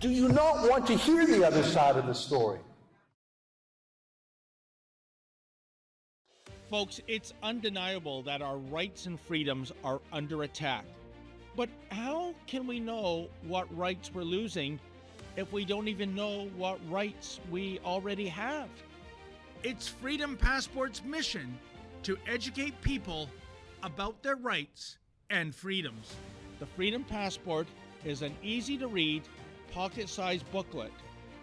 Do you not want to hear the other side of the story? Folks, it's undeniable that our rights and freedoms are under attack. But how can we know what rights we're losing if we don't even know what rights we already have? It's Freedom Passport's mission to educate people about their rights and freedoms. The Freedom Passport is an easy-to-read, pocket-sized booklet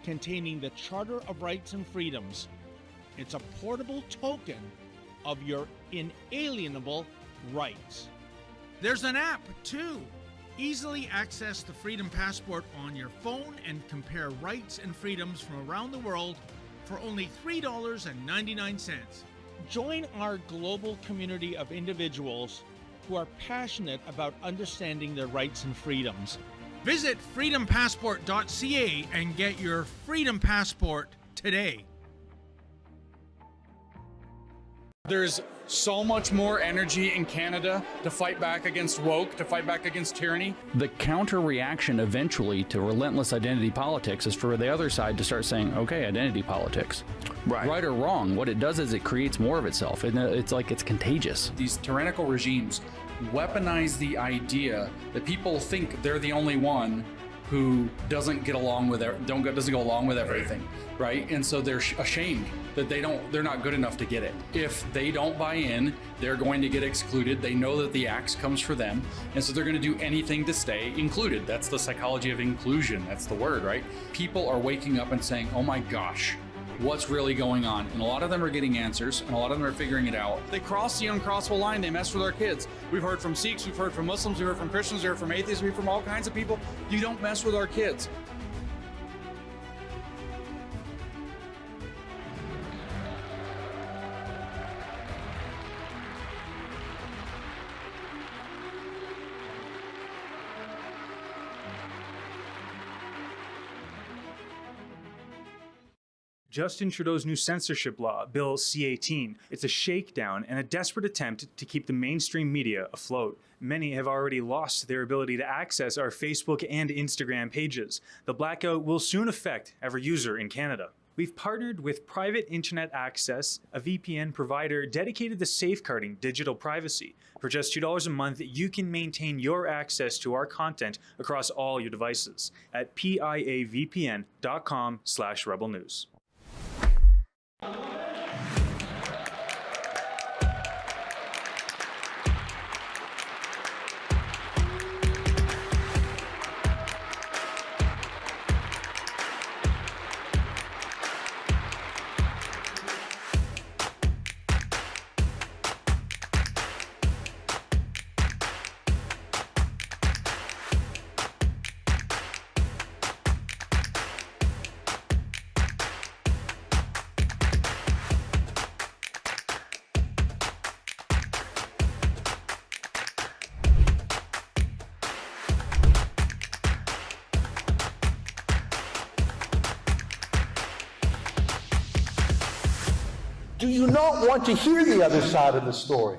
containing the Charter of Rights and Freedoms. It's a portable token of your inalienable rights. There's an app, too. Easily access the Freedom Passport on your phone and compare rights and freedoms from around the world for only $3.99. Join our global community of individuals who are passionate about understanding their rights and freedoms. Visit freedompassport.ca and get your Freedom Passport today. There's so much more energy in Canada to fight back against woke, to fight back against tyranny. The counter reaction eventually to relentless identity politics is for the other side to start saying, okay, identity politics. Right or wrong, what it does is it creates more of itself. And it's like it's contagious. These tyrannical regimes weaponize the idea that people think they're the only one who doesn't go along with everything, right? And so they're ashamed that they're not good enough to get it. If they don't buy in, they're going to get excluded. They know that the axe comes for them, and so they're going to do anything to stay included. That's the psychology of inclusion. That's the word, right? People are waking up and saying, oh my gosh, what's really going on? And a lot of them are getting answers, and a lot of them are figuring it out. They cross the uncrossable line. They mess with our kids. We've heard from Sikhs, we've heard from Muslims, we've heard from Christians, we've heard from atheists, we've heard from all kinds of people. You don't mess with our kids. Justin Trudeau's new censorship law, Bill C-18. It's a shakedown and a desperate attempt to keep the mainstream media afloat. Many have already lost their ability to access our Facebook and Instagram pages. The blackout will soon affect every user in Canada. We've partnered with Private Internet Access, a VPN provider dedicated to safeguarding digital privacy. For just $2 a month, you can maintain your access to our content across all your devices at piavpn.com/rebelnews. Do you not want to hear the other side of the story?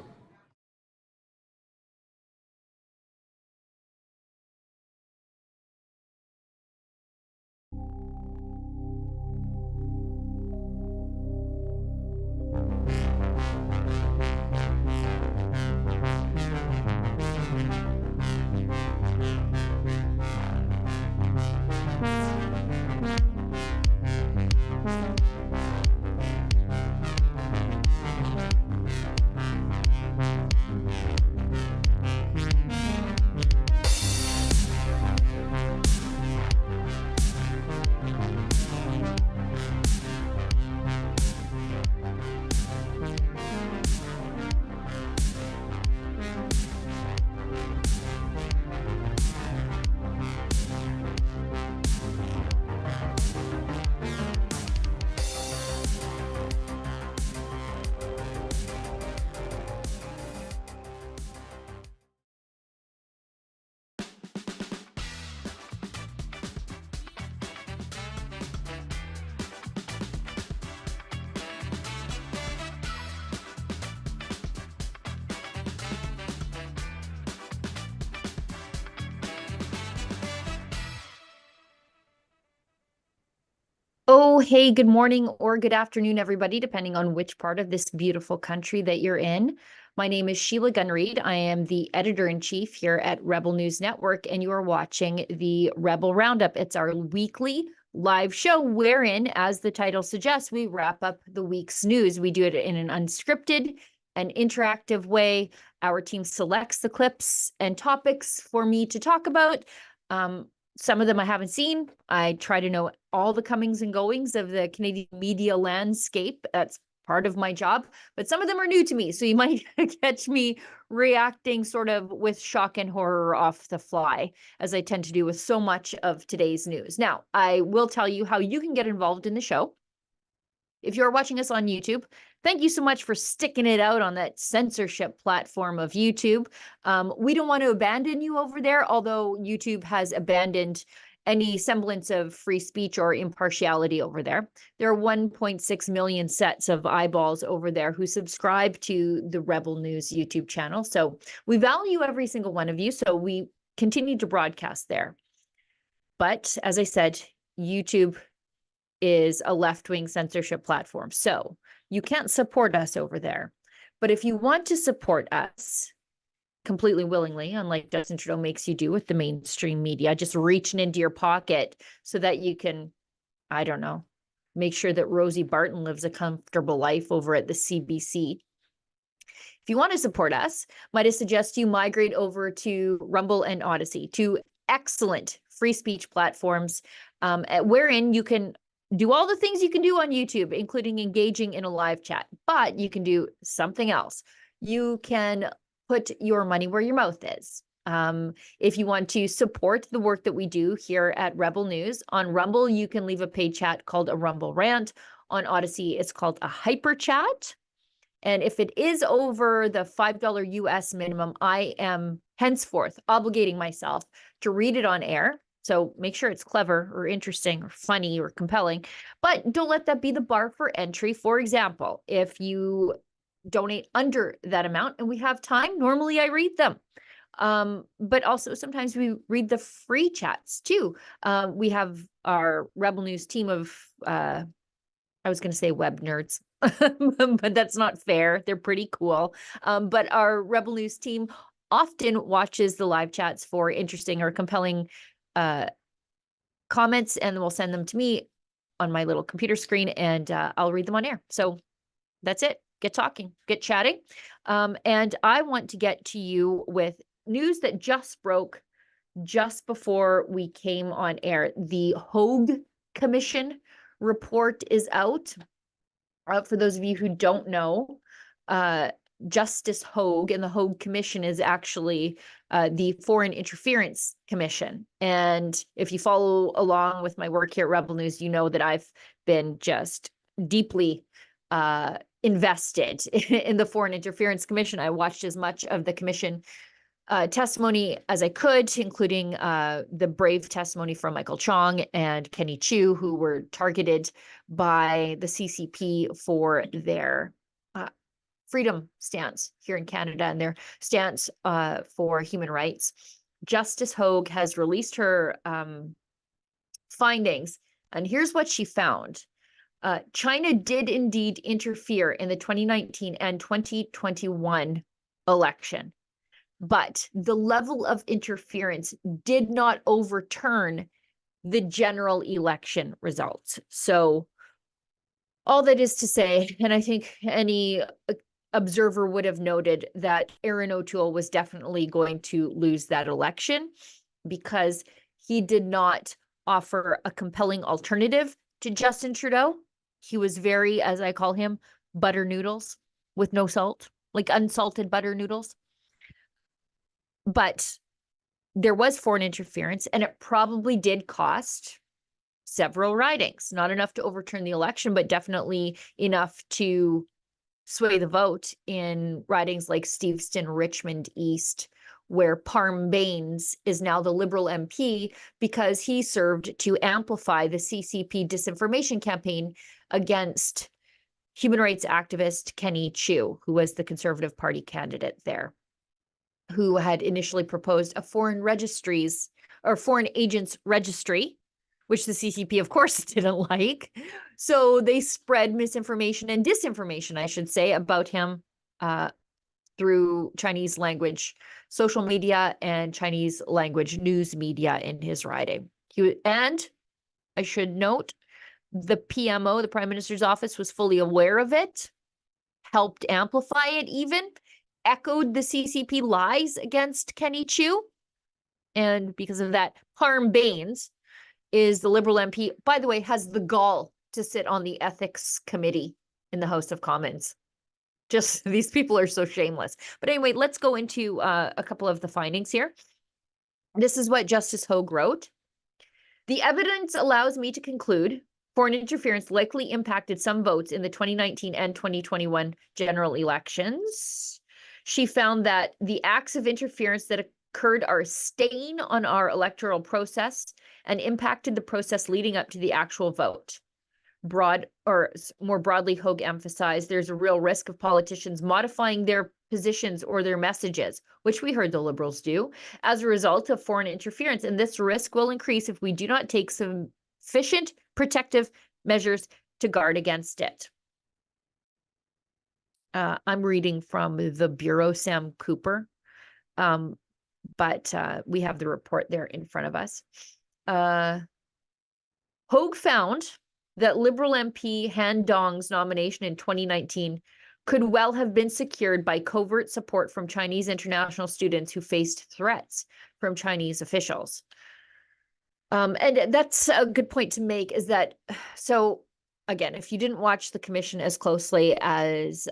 Oh, hey, good morning or good afternoon, everybody, depending on which part of this beautiful country that you're in. My name is Sheila Gunreed. I am the editor-in-chief here at Rebel News Network, and you are watching the Rebel Roundup. It's our weekly live show wherein, as the title suggests, we wrap up the week's news. We do it in an unscripted and interactive way. Our team selects the clips and topics for me to talk about. Some of them I haven't seen. I try to know all the comings and goings of the Canadian media landscape. That's part of my job, but some of them are new to me. So you might catch me reacting sort of with shock and horror off the fly, as I tend to do with so much of today's news. Now, I will tell you how you can get involved in the show. If you're watching us on YouTube, thank you so much for sticking it out on that censorship platform of YouTube. We don't want to abandon you over there, although YouTube has abandoned any semblance of free speech or impartiality over there. There are 1.6 million sets of eyeballs over there who subscribe to the Rebel News YouTube channel. So we value every single one of you. So we continue to broadcast there. But as I said, YouTube is a left-wing censorship platform. So you can't support us over there. But if you want to support us completely willingly, unlike Justin Trudeau makes you do with the mainstream media, just reaching into your pocket so that you can, I don't know, make sure that Rosie Barton lives a comfortable life over at the CBC. If you want to support us, might I suggest you migrate over to Rumble and Odyssey, two excellent free speech platforms, wherein you can do all the things you can do on YouTube, including engaging in a live chat, but you can do something else. You can put your money where your mouth is. If you want to support the work that we do here at Rebel News, on Rumble, you can leave a paid chat called a Rumble Rant. On Odyssey, it's called a Hyper Chat. And if it is over the $5 US minimum, I am henceforth obligating myself to read it on air. So make sure it's clever or interesting or funny or compelling, but don't let that be the bar for entry. For example, if you donate under that amount and we have time, normally I read them. But also sometimes we read the free chats too. We have our Rebel News team of, I was going to say web nerds, but that's not fair. They're pretty cool. But our Rebel News team often watches the live chats for interesting or compelling comments, and will send them to me on my little computer screen, and I'll read them on air. So that's it. Get talking, get chatting. And I want to get to you with news that just broke just before we came on air. The Hogue Commission report is out. For those of you who don't know, Justice Hogue and the Hogue Commission is actually the Foreign Interference Commission. And if you follow along with my work here at Rebel News, you know that I've been just deeply invested in the Foreign Interference Commission. I watched as much of the commission testimony as I could, including the brave testimony from Michael Chong and Kenny Chiu, who were targeted by the CCP for their freedom stance here in Canada and their stance for human rights. Justice Hogue has released her findings, and here's what she found. China did indeed interfere in the 2019 and 2021 election, but the level of interference did not overturn the general election results. So all that is to say, and I think any observer would have noted that Aaron O'Toole was definitely going to lose that election because he did not offer a compelling alternative to Justin Trudeau. He was very, as I call him, butter noodles with no salt, like unsalted butter noodles. But there was foreign interference, and it probably did cost several ridings, not enough to overturn the election, but definitely enough to sway the vote in ridings like Steveston, Richmond East, where Parm Baines is now the Liberal MP because he served to amplify the CCP disinformation campaign against human rights activist Kenny Chiu, who was the Conservative Party candidate there, who had initially proposed a foreign agents registry which the CCP, of course, didn't like. So they spread misinformation and disinformation, I should say, about him through Chinese language social media and Chinese language news media in his riding. And I should note, the PMO, the Prime Minister's office, was fully aware of it, helped amplify it even, echoed the CCP lies against Kenny Chiu. And because of that, Harm Baines is the Liberal MP, by the way, has the gall to sit on the Ethics Committee in the House of Commons. Just, these people are so shameless. But anyway, let's go into a couple of the findings here. This is what Justice Hogue wrote. The evidence allows me to conclude foreign interference likely impacted some votes in the 2019 and 2021 general elections. She found that the acts of interference that occurred are a stain on our electoral process and impacted the process leading up to the actual vote. More broadly, Hogue emphasized there's a real risk of politicians modifying their positions or their messages, which we heard the Liberals do, as a result of foreign interference. And this risk will increase if we do not take sufficient protective measures to guard against it. I'm reading from the Bureau, Sam Cooper, but we have the report there in front of us. Hogue found that Liberal MP Han Dong's nomination in 2019 could well have been secured by covert support from Chinese international students who faced threats from Chinese officials. And that's a good point to make, is that, so again, if you didn't watch the commission as closely as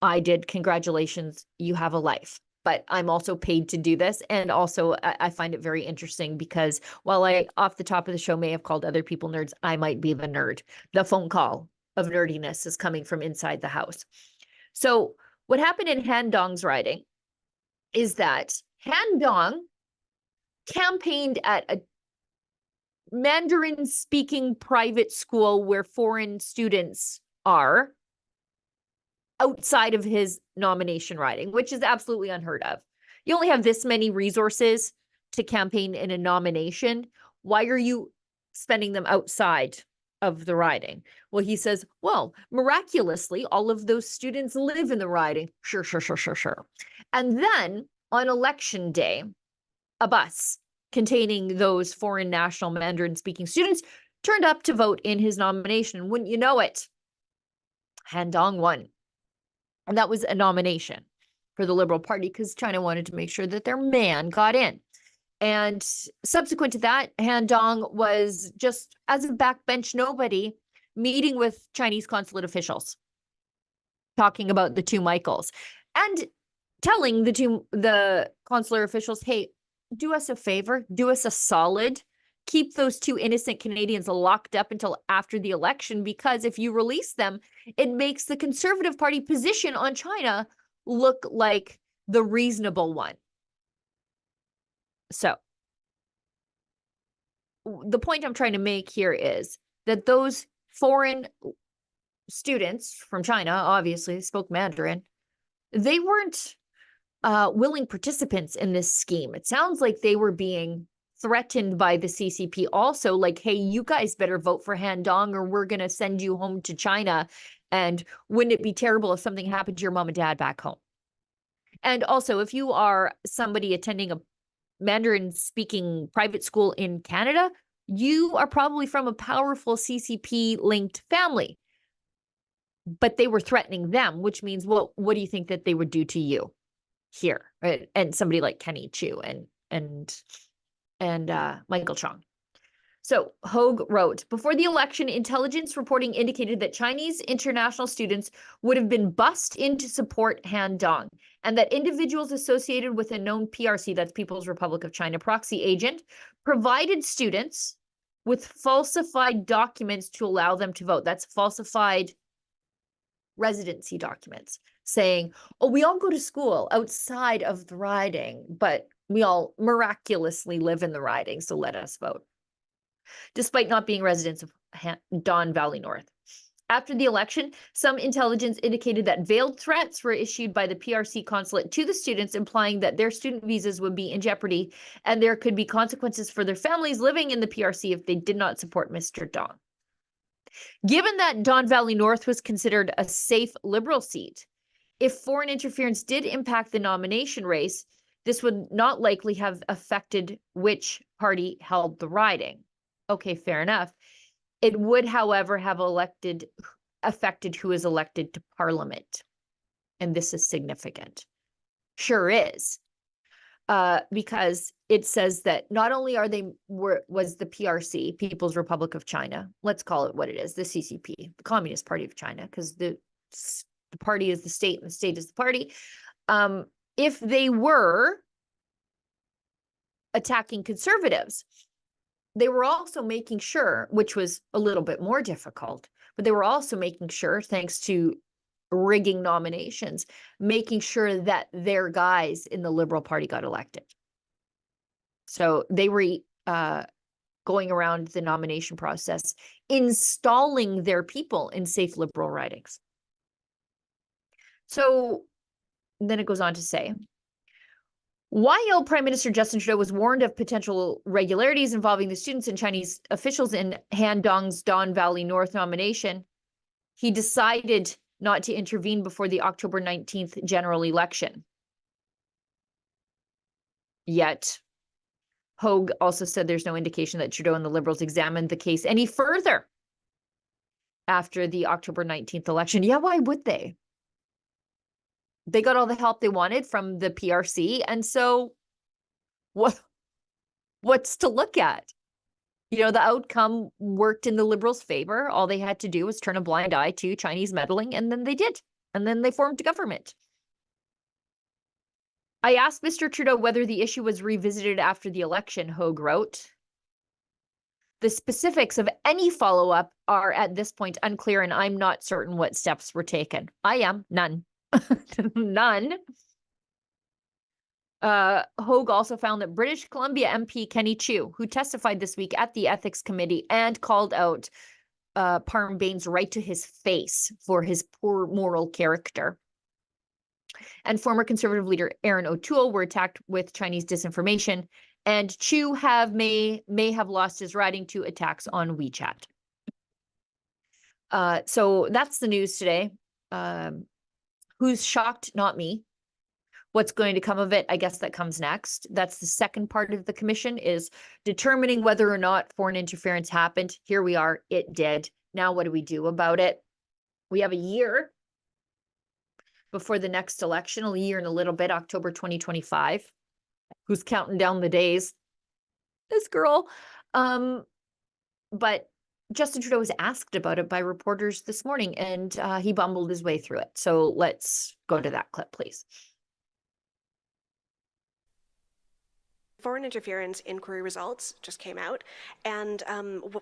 I did, congratulations, you have a life. But I'm also paid to do this. And also, I find it very interesting because while I, off the top of the show, may have called other people nerds, I might be the nerd. The phone call of nerdiness is coming from inside the house. So what happened in Han Dong's riding is that Han Dong campaigned at a Mandarin-speaking private school where foreign students are, outside of his nomination riding, which is absolutely unheard of. You only have this many resources to campaign in a nomination. Why are you spending them outside of the riding? Well, he says, well, miraculously, all of those students live in the riding. Sure. And then on election day, a bus containing those foreign national Mandarin-speaking students turned up to vote in his nomination. Wouldn't you know it? Han Dong won. And that was a nomination for the Liberal Party because China wanted to make sure that their man got in. And subsequent to that, Han Dong was just, as a backbench nobody, meeting with Chinese consulate officials, talking about the two Michaels, and telling the consular officials, hey, do us a favor, do us a solid, keep those two innocent Canadians locked up until after the election, because if you release them, it makes the Conservative Party position on China look like the reasonable one. So the point I'm trying to make here is that those foreign students from China, obviously spoke Mandarin, they weren't willing participants in this scheme. It sounds like they were being threatened by the CCP also, like, hey, you guys better vote for Han Dong or we're going to send you home to China. And wouldn't it be terrible if something happened to your mom and dad back home? And also, if you are somebody attending a Mandarin-speaking private school in Canada, you are probably from a powerful CCP-linked family. But they were threatening them, which means, well, what do you think that they would do to you here? Right? And somebody like Kenny Chiu and Michael Chong. So Hogue wrote, before the election, intelligence reporting indicated that Chinese international students would have been bussed in to support Han Dong, and that individuals associated with a known PRC, that's People's Republic of China proxy agent, provided students with falsified documents to allow them to vote. That's falsified residency documents saying, oh, we all go to school outside of the riding, but we all miraculously live in the riding, so let us vote, despite not being residents of Don Valley North. After the election, some intelligence indicated that veiled threats were issued by the PRC consulate to the students, implying that their student visas would be in jeopardy and there could be consequences for their families living in the PRC if they did not support Mr. Don. Given that Don Valley North was considered a safe Liberal seat, if foreign interference did impact the nomination race, this would not likely have affected which party held the riding. Okay, fair enough. It would, however, have affected who is elected to Parliament. And this is significant. Sure is. Because it says that not only was the PRC, People's Republic of China, let's call it what it is, the CCP, the Communist Party of China, because the party is the state and the state is the party. If they were attacking conservatives, they were also making sure, which was a little bit more difficult, but they were also making sure, thanks to rigging nominations, making sure that their guys in the Liberal Party got elected. So they were going around the nomination process, installing their people in safe Liberal ridings. So then it goes on to say, while Prime Minister Justin Trudeau was warned of potential regularities involving the students and Chinese officials in Han Dong's Don Valley North nomination, he decided not to intervene before the October 19th general election. Yet, Hogue also said there's no indication that Trudeau and the Liberals examined the case any further after the October 19th election. Yeah, why would they? They got all the help they wanted from the PRC, and so what's to look at? You know, the outcome worked in the Liberals' favor. All they had to do was turn a blind eye to Chinese meddling, and then they did. And then they formed a government. I asked Mr. Trudeau whether the issue was revisited after the election, Hogue wrote. The specifics of any follow-up are at this point unclear, and I'm not certain what steps were taken. I am. None. None. Hogue also found that British Columbia MP Kenny Chiu, who testified this week at the Ethics Committee and called out Parm Bain's right to his face for his poor moral character, and former Conservative leader Aaron O'Toole were attacked with Chinese disinformation, and Chiu may have lost his riding to attacks on WeChat. So that's the news today. Who's shocked? Not me. What's going to come of it? I guess that comes next. That's the second part of the commission, is determining whether or not foreign interference happened. Here we are. It did. Now what do we do about it? We have a year before the next election, a year and a little bit, October 2025. Who's counting down the days? This girl. But Justin Trudeau was asked about it by reporters this morning, and he bumbled his way through it. So let's go to that clip, please. Foreign interference inquiry results just came out, and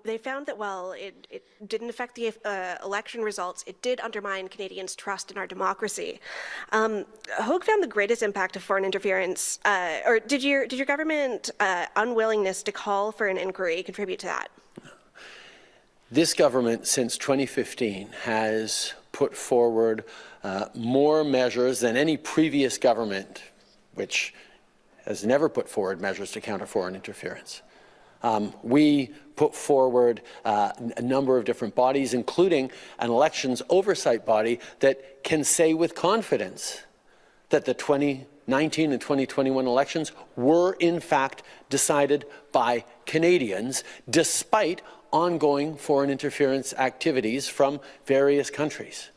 they found that while it didn't affect the election results, it did undermine Canadians' trust in our democracy. Hogue found the greatest impact of foreign interference, or did your government unwillingness to call for an inquiry contribute to that? This government, since 2015, has put forward more measures than any previous government, which has never put forward measures to counter foreign interference. We put forward a number of different bodies, including an elections oversight body that can say with confidence that the 2019 and 2021 elections were in fact decided by Canadians, despite ongoing foreign interference activities from various countries.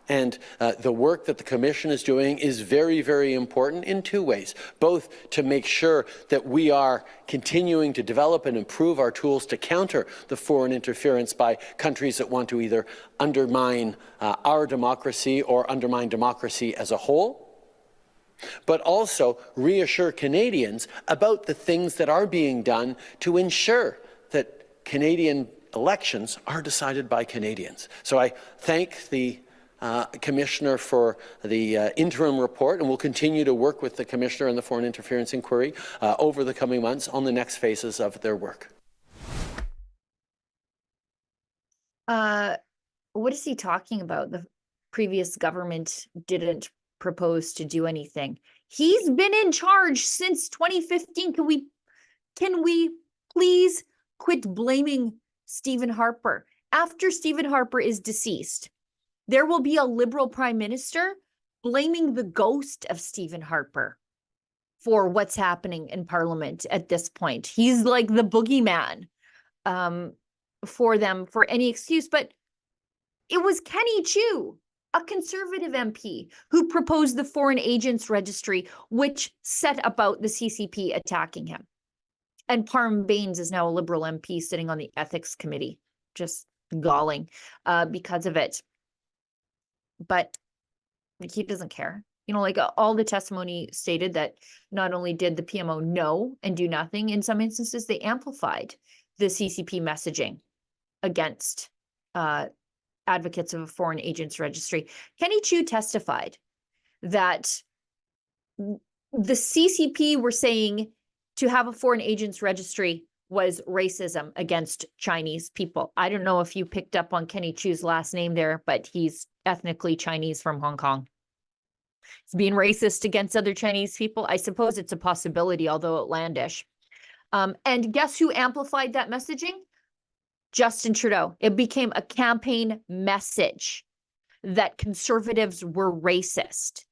And the work that the Commission is doing is very, very important in two ways, both to make sure that we are continuing to develop and improve our tools to counter the foreign interference by countries that want to either undermine our democracy or undermine democracy as a whole, but also reassure Canadians about the things that are being done to ensure that Canadian elections are decided by Canadians. So I thank the Commissioner for the interim report, and we'll continue to work with the Commissioner and the Foreign Interference Inquiry over the coming months on the next phases of their work. What is he talking about? The previous government didn't propose to do anything. He's been in charge since 2015. Can we please quit blaming Stephen Harper? After Stephen Harper is deceased, there will be a Liberal Prime Minister blaming the ghost of Stephen Harper for what's happening in Parliament at this point. He's like the boogeyman for them for any excuse. But it was Kenny Chu, a Conservative MP, who proposed the Foreign Agents Registry, which set about the CCP attacking him. And Parm Baines is now a Liberal MP sitting on the Ethics Committee, just galling because of it. But like, he doesn't care. Like all the testimony stated that not only did the PMO know and do nothing, in some instances, they amplified the CCP messaging against advocates of a foreign agents registry. Kenny Chu testified that the CCP were saying to have a foreign agents registry was racism against Chinese people. I don't know if you picked up on Kenny Chu's last name there, but he's ethnically Chinese from Hong Kong. He's being racist against other Chinese people. I suppose it's a possibility, although outlandish. And guess who amplified that messaging? Justin Trudeau. It became a campaign message that Conservatives were racist.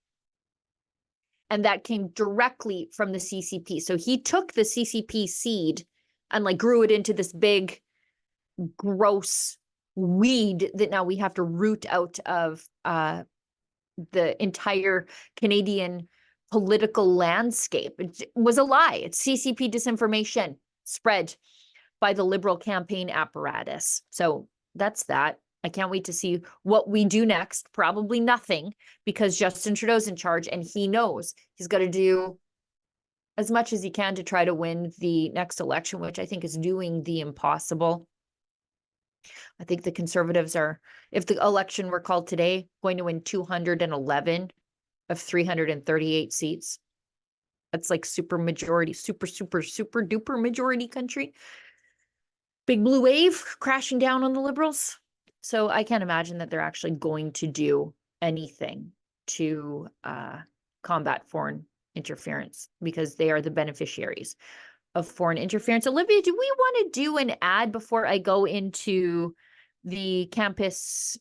And that came directly from the CCP. So he took the CCP seed and like grew it into this big, gross weed that now we have to root out of the entire Canadian political landscape. It was a lie. It's CCP disinformation spread by the Liberal campaign apparatus. So that's that. I can't wait to see what we do next. Probably nothing, because Justin Trudeau's in charge and he knows he's got to do as much as he can to try to win the next election, which I think is doing the impossible. I think the Conservatives are, if the election were called today, going to win 211 of 338 seats. That's like super majority, super duper majority country. Big blue wave crashing down on the Liberals. So I can't imagine that they're actually going to do anything to combat foreign interference, because they are the beneficiaries of foreign interference. Olivia, do we want to do an ad before I go into the campus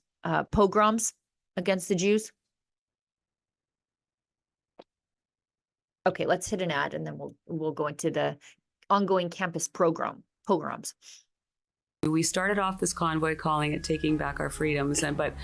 pogroms against the Jews? Okay, let's hit an ad and then we'll go into the ongoing campus pogroms. We started off this convoy calling it Taking Back Our Freedoms, but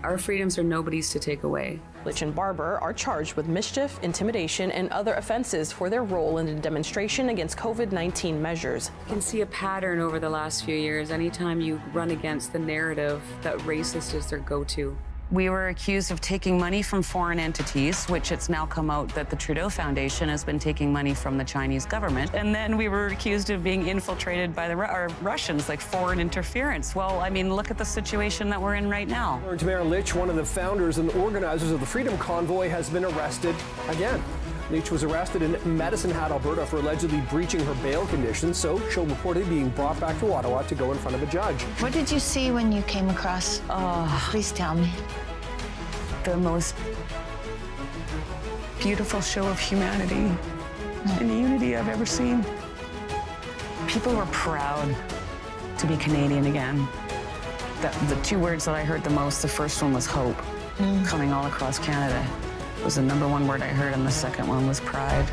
our freedoms are nobody's to take away. Litch and Barber are charged with mischief, intimidation, and other offenses for their role in the demonstration against COVID-19 measures. You can see a pattern over the last few years. Anytime you run against the narrative that racist is their go-to. We were accused of taking money from foreign entities, which it's now come out that the Trudeau Foundation has been taking money from the Chinese government. And then we were accused of being infiltrated by the Russians, like foreign interference. Well, I mean, look at the situation that we're in right now. Mayor Litch, one of the founders and organizers of the Freedom Convoy, has been arrested again. Litch was arrested in Medicine Hat, Alberta, for allegedly breaching her bail conditions, so she'll reportedly being brought back to Ottawa to go in front of a judge. What did you see when you came across? Please tell me. The most beautiful show of humanity and unity I've ever seen. People were proud to be Canadian again. The two words that I heard the most, the first one was hope, coming all across Canada. Was the number one word I heard, and the second one was pride.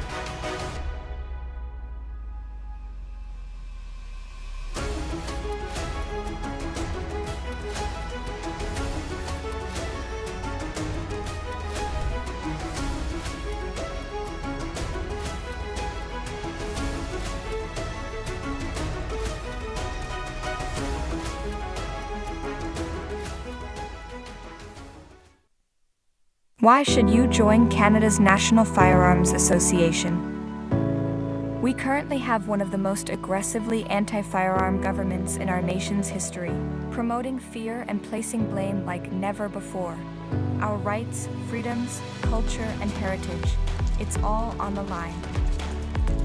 Why should you join Canada's National Firearms Association? We currently have one of the most aggressively anti-firearm governments in our nation's history, promoting fear and placing blame like never before. Our rights, freedoms, culture, and heritage, it's all on the line.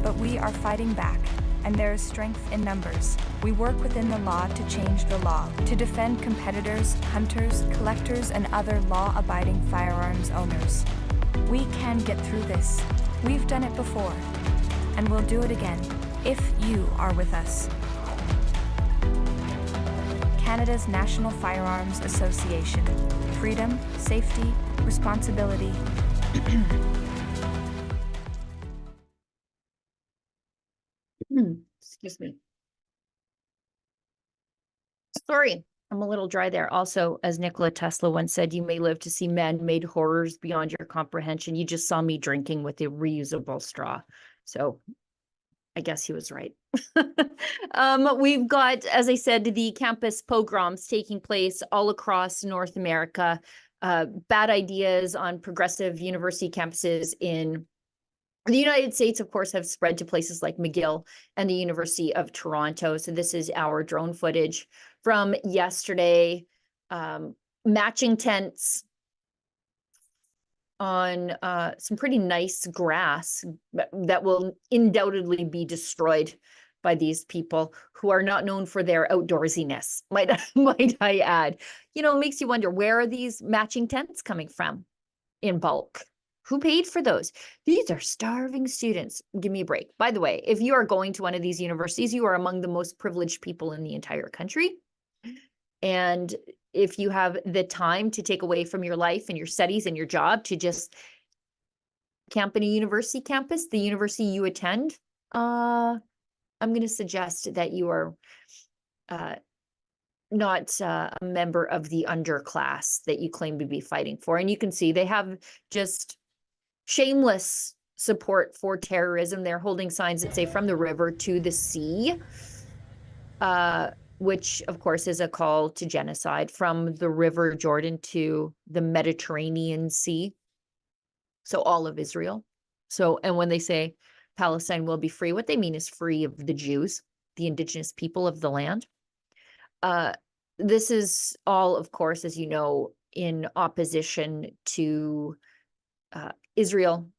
But we are fighting back, and there is strength in numbers. We work within the law to change the law, to defend competitors, hunters, collectors, and other law-abiding firearms owners. We can get through this. We've done it before, and we'll do it again, if you are with us. Canada's National Firearms Association. Freedom, safety, responsibility. Excuse me. Sorry, I'm a little dry there. Also, as Nikola Tesla once said, you may live to see man-made horrors beyond your comprehension. You just saw me drinking with a reusable straw. So I guess he was right. We've got, as I said, the campus pogroms taking place all across North America. Bad ideas on progressive university campuses in the United States, of course, have spread to places like McGill and the University of Toronto. So this is our drone footage from yesterday. Matching tents on some pretty nice grass that will undoubtedly be destroyed by these people who are not known for their outdoorsiness, might I add. You know, it makes you wonder, where are these matching tents coming from in bulk? Who paid for those? These are starving students. Give me a break. By the way, if you are going to one of these universities, you are among the most privileged people in the entire country. And if you have the time to take away from your life and your studies and your job to just camp in a university campus, the university you attend, I'm going to suggest that you are not a member of the underclass that you claim to be fighting for. And you can see they have just shameless support for terrorism. They're holding signs that say from the river to the sea, which of course is a call to genocide, from the river Jordan to the Mediterranean Sea. So all of Israel. So, and when they say Palestine will be free, what they mean is free of the Jews, the indigenous people of the land. This is all, of course, as you know, in opposition to Israel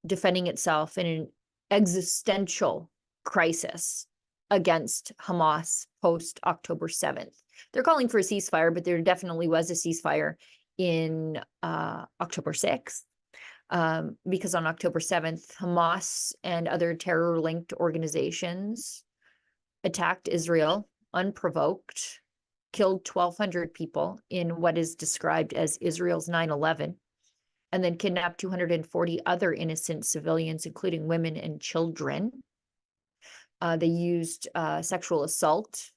defending itself in an existential crisis against Hamas post October 7th. They're calling for a ceasefire, but there definitely was a ceasefire in October 6th. Because on October 7th, Hamas and other terror-linked organizations attacked Israel unprovoked, killed 1,200 people in what is described as Israel's 9/11, and then kidnapped 240 other innocent civilians, including women and children. They used sexual assault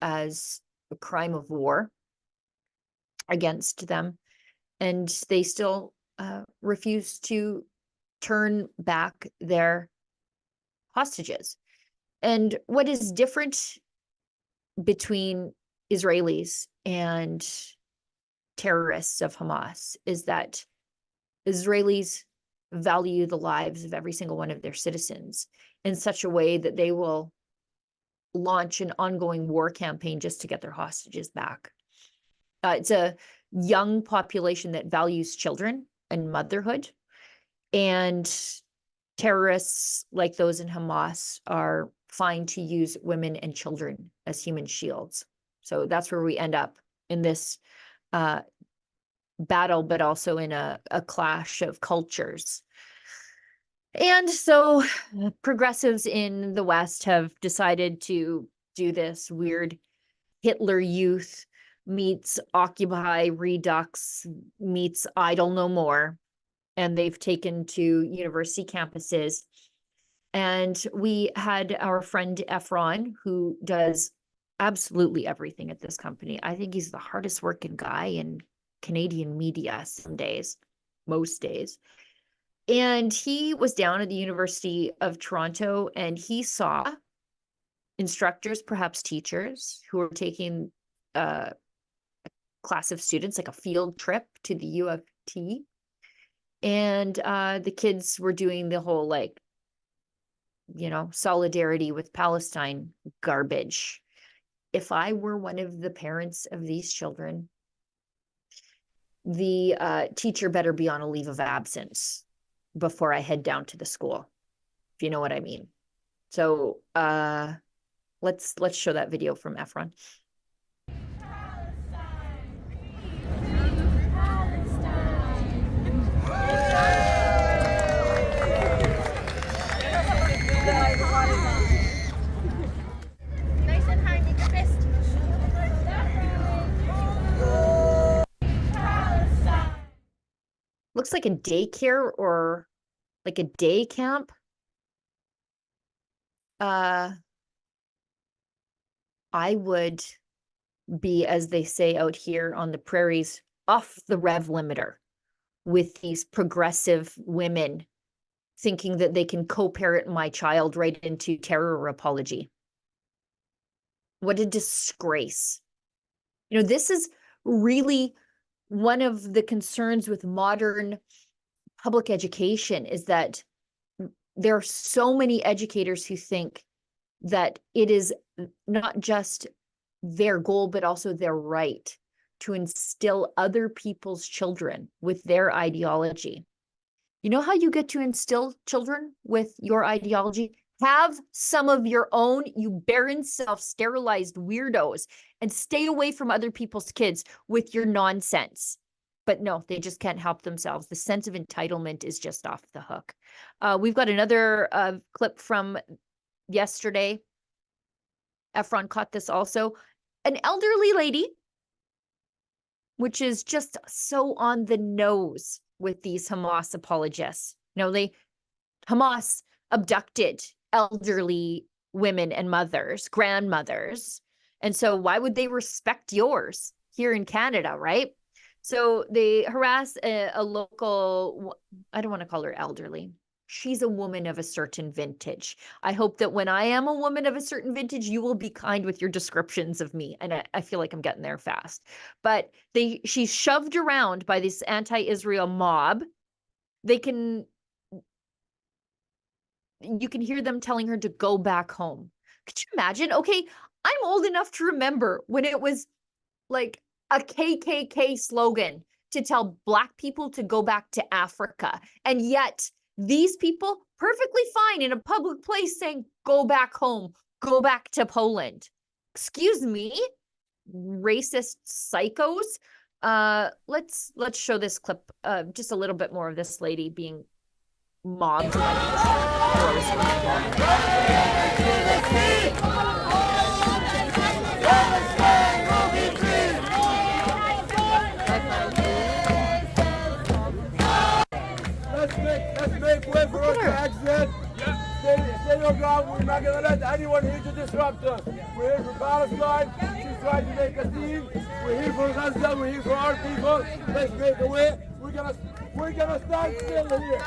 as a crime of war against them, and they still refused to turn back their hostages. And what is different between Israelis and terrorists of Hamas is that Israelis value the lives of every single one of their citizens in such a way that they will launch an ongoing war campaign just to get their hostages back. It's a young population that values children and motherhood, and terrorists like those in Hamas are fine to use women and children as human shields. So that's where we end up in this battle, but also in a clash of cultures. And so progressives in the West have decided to do this weird Hitler Youth meets Occupy Redux meets Idle No More. And they've taken to university campuses. And we had our friend Efron, who does absolutely everything at this company. I think he's the hardest working guy in Canadian media some days, most days. And he was down at the University of Toronto, and he saw instructors, perhaps teachers, who were taking a class of students, like a field trip to the U of T. And the kids were doing the whole, like, you know, solidarity with Palestine garbage. If I were one of the parents of these children, the teacher better be on a leave of absence before I head down to the school, if you know what I mean. So let's show that video from Efron. Looks like a daycare or like a day camp. I would be, as they say out here on the prairies, off the rev limiter with these progressive women thinking that they can co-parent my child right into terror apology. What a disgrace. You know, this is really one of the concerns with modern public education, is that there are so many educators who think that it is not just their goal, but also their right to instill other people's children with their ideology. You know how you get to instill children with your ideology? Have some of your own, you barren self-sterilized weirdos, and stay away from other people's kids with your nonsense. But no, they just can't help themselves. The sense of entitlement is just off the hook. We've got another clip from yesterday. Efron caught this also. An elderly lady, which is just so on the nose with these Hamas apologists. You know, Hamas abducted elderly women and mothers, grandmothers. And so why would they respect yours here in Canada, right? So they harass a local, I don't want to call her elderly. She's a woman of a certain vintage. I hope that when I am a woman of a certain vintage, you will be kind with your descriptions of me. And I feel like I'm getting there fast. But she's shoved around by this anti-Israel mob. You can hear them telling her to go back home. Could you imagine? Okay, I'm old enough to remember when it was like a KKK slogan to tell Black people to go back to Africa. And yet these people perfectly fine in a public place saying, go back home, go back to Poland. Excuse me, racist psychos. Let's show this clip, just a little bit more of this lady being mobbed. Let's make way for us to exit. Stay your ground. We're not going to let anyone here to disrupt us. We're here for Palestine. She's trying to make a scene. We're here for Gaza. We're here for our people. Let's make a way. We're gonna stand still here.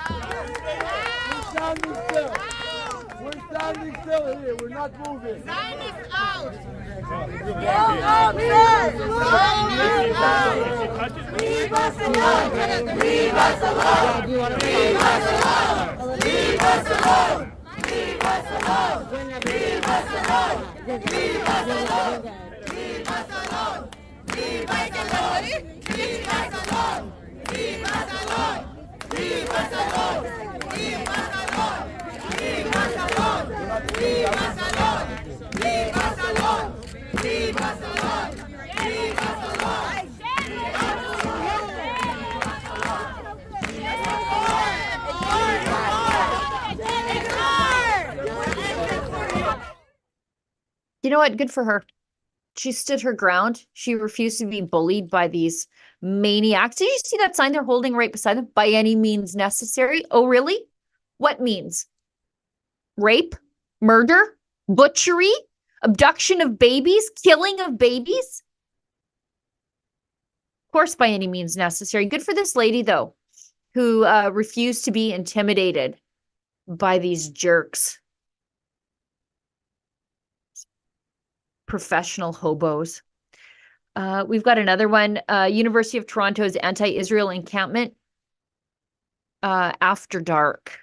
We're standing still. We're standing still here. We're not moving. Zionist out. Leave us alone. Leave us alone. Leave us alone. Leave us alone. Leave us alone. Leave us alone. Leave us alone. Leave us alone. Leave us alone. Leave us alone. Leave us alone. Leave us alone. Leave us alone. Leave us alone. Leave us alone. Leave us alone. Leave us alone. Leave us alone. You know what? Good for her. She stood her ground. She refused to be bullied by these maniacs. Did you see that sign they're holding right beside them? By any means necessary. Oh, really? What means? Rape? Murder? Butchery? Abduction of babies? Killing of babies? Of course, by any means necessary. Good for this lady, though, who refused to be intimidated by these jerks. Professional hobos. We've got another one. University of Toronto's anti-Israel encampment after dark.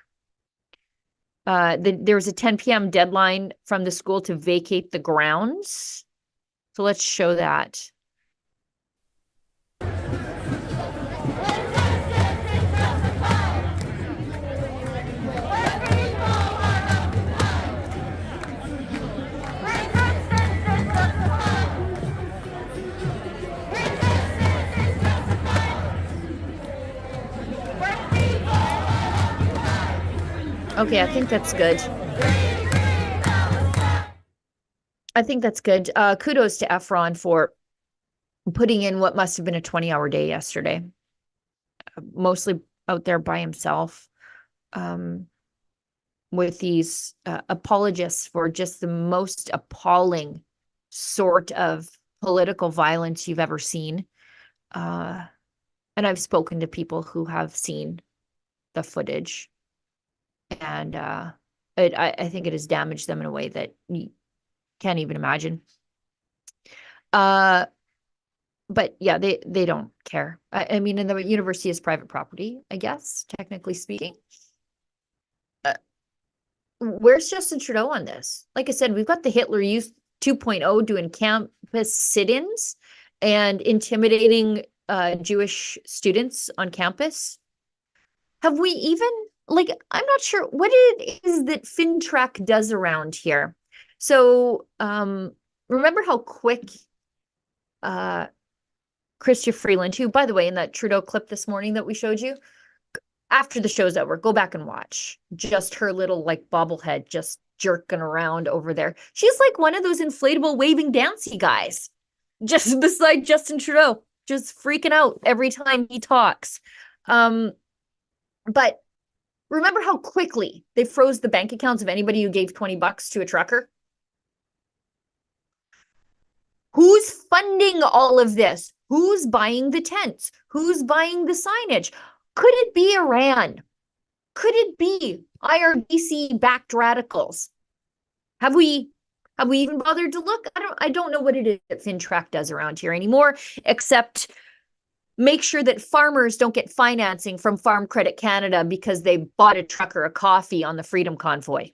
There was a 10 p.m. deadline from the school to vacate the grounds. So let's show that. Okay, I think that's good. I think that's good. Kudos to Efron for putting in what must have been a 20-hour day yesterday. Mostly out there by himself, with these apologists for just the most appalling sort of political violence you've ever seen. And I've spoken to people who have seen the footage, and I think it has damaged them in a way that you can't even imagine. But yeah, they don't care. I mean, and the university is private property, I guess, technically speaking. Where's Justin Trudeau on this? Like I said, we've got the Hitler Youth 2.0 doing campus sit-ins and intimidating Jewish students on campus. Have we even, like, I'm not sure what it is that FinTrack does around here. So remember how quick Chrystia Freeland, who, by the way, in that Trudeau clip this morning that we showed you, after the show's over, go back and watch. Just her little, like, bobblehead just jerking around over there. She's like one of those inflatable waving dancey guys, just beside Justin Trudeau, just freaking out every time he talks. But remember how quickly they froze the bank accounts of anybody who gave $20 to a trucker? Who's funding all of this? Who's buying the tents? Who's buying the signage? Could it be Iran? Could it be IRGC-backed radicals? Have we even bothered to look? I don't know what it is that FinTrack does around here anymore, except make sure that farmers don't get financing from Farm Credit Canada because they bought a trucker a coffee on the Freedom Convoy.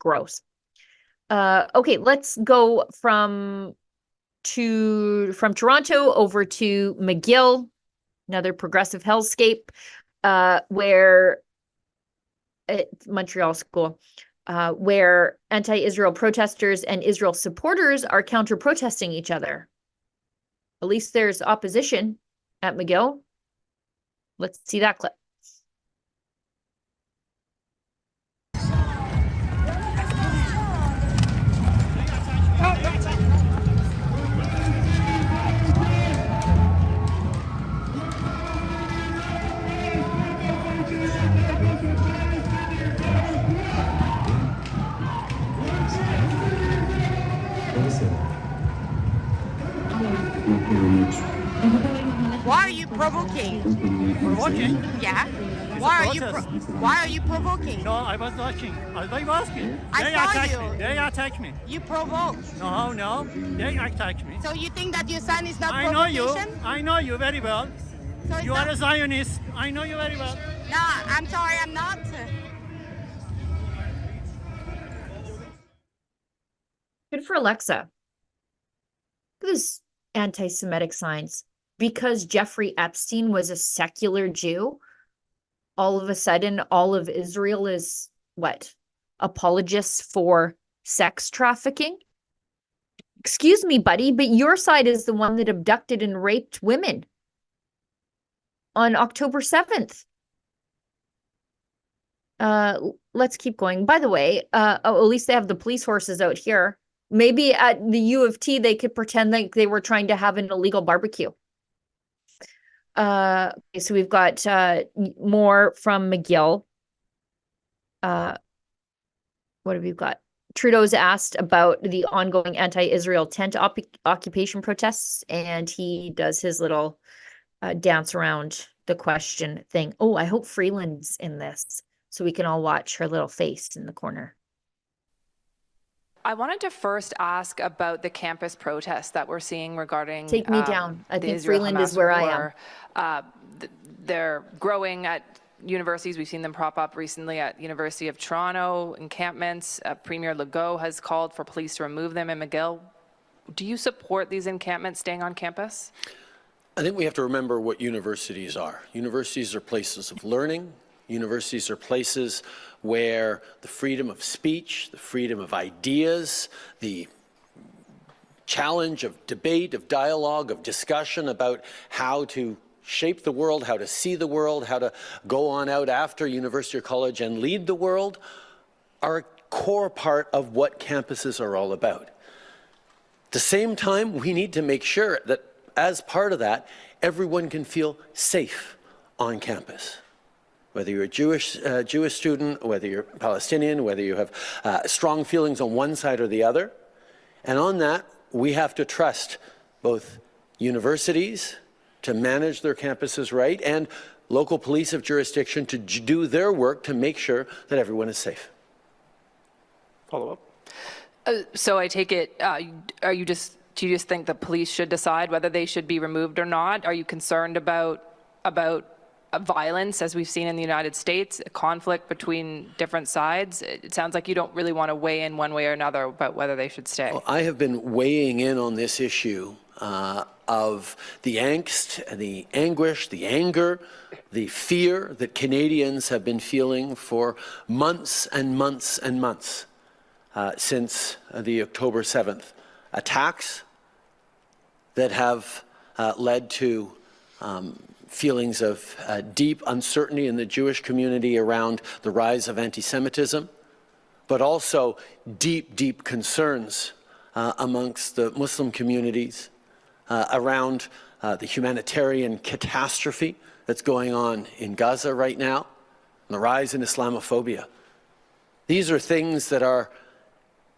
Gross. Okay, let's go from Toronto over to McGill, another progressive hellscape, where Montreal school, where anti-Israel protesters and Israel supporters are counter-protesting each other. At least there's opposition at McGill. Let's see that clip. Why are you provoking? Provoking? Yeah. Why are you provoking? No, I was watching. I was asking. I saw you. They attacked me. You provoked. No. They attacked me. So you think that your son is not I know provocation? you. I know you very well. So you are a Zionist. I know you very well. No, I'm sorry, I'm not. Good for Alexa. Look at this anti-Semitic signs. Because Jeffrey Epstein was a secular Jew, all of a sudden, all of Israel is what? Apologists for sex trafficking? Excuse me, buddy, but your side is the one that abducted and raped women on October 7th. Let's keep going. By the way, at least they have the police horses out here. Maybe at the U of T, they could pretend like they were trying to have an illegal barbecue. Okay, so we've got more from McGill. What have we got? Trudeau's asked about the ongoing anti-Israel tent occupation protests, and he does his little dance around the question thing. Oh, I hope Freeland's in this so we can all watch her little face in the corner. I wanted to first ask about the campus protests that we're seeing regarding Take me down. I think Freeland is where I am. They're growing at universities. We've seen them prop up recently at University of Toronto encampments. Premier Legault has called for police to remove them in McGill. Do you support these encampments staying on campus? I think we have to remember what universities are. Universities are places of learning. Universities are places where the freedom of speech, the freedom of ideas, the challenge of debate, of dialogue, of discussion about how to shape the world, how to see the world, how to go on out after university or college and lead the world, are a core part of what campuses are all about. At the same time, we need to make sure that as part of that, everyone can feel safe on campus. Whether you're a Jewish student, whether you're Palestinian, whether you have strong feelings on one side or the other. And on that, we have to trust both universities to manage their campuses right and local police of jurisdiction to do their work to make sure that everyone is safe. Follow up. So I take it, do you just think the police should decide whether they should be removed or not? Are you concerned about violence, as we've seen in the United States, a conflict between different sides? It sounds like you don't really want to weigh in one way or another about whether they should stay. Well, I have been weighing in on this issue of the angst, the anguish, the anger, the fear that Canadians have been feeling for months and months and months since the October 7th attacks that have led to feelings of deep uncertainty in the Jewish community around the rise of anti-Semitism, but also deep, deep concerns amongst the Muslim communities around the humanitarian catastrophe that's going on in Gaza right now, and the rise in Islamophobia. These are things that are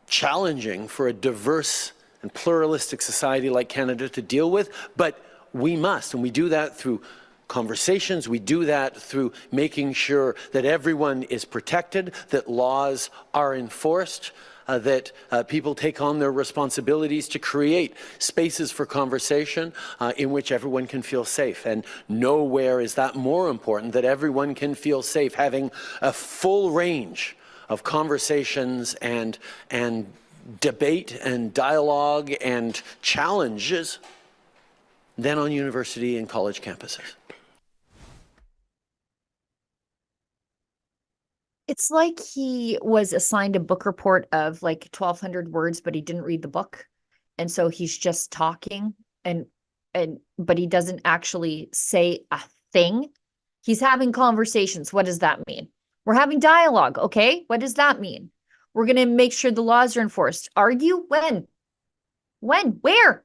challenging for a diverse and pluralistic society like Canada to deal with, but we must, and we do that through conversations, we do that through making sure that everyone is protected, that laws are enforced, that people take on their responsibilities to create spaces for conversation in which everyone can feel safe. And nowhere is that more important, that everyone can feel safe, having a full range of conversations and debate and dialogue and challenges than on university and college campuses. It's like he was assigned a book report of like 1,200 words, but he didn't read the book. And so he's just talking but he doesn't actually say a thing. He's having conversations. What does that mean? We're having dialogue. Okay. What does that mean? We're going to make sure the laws are enforced. Argue? When? Where?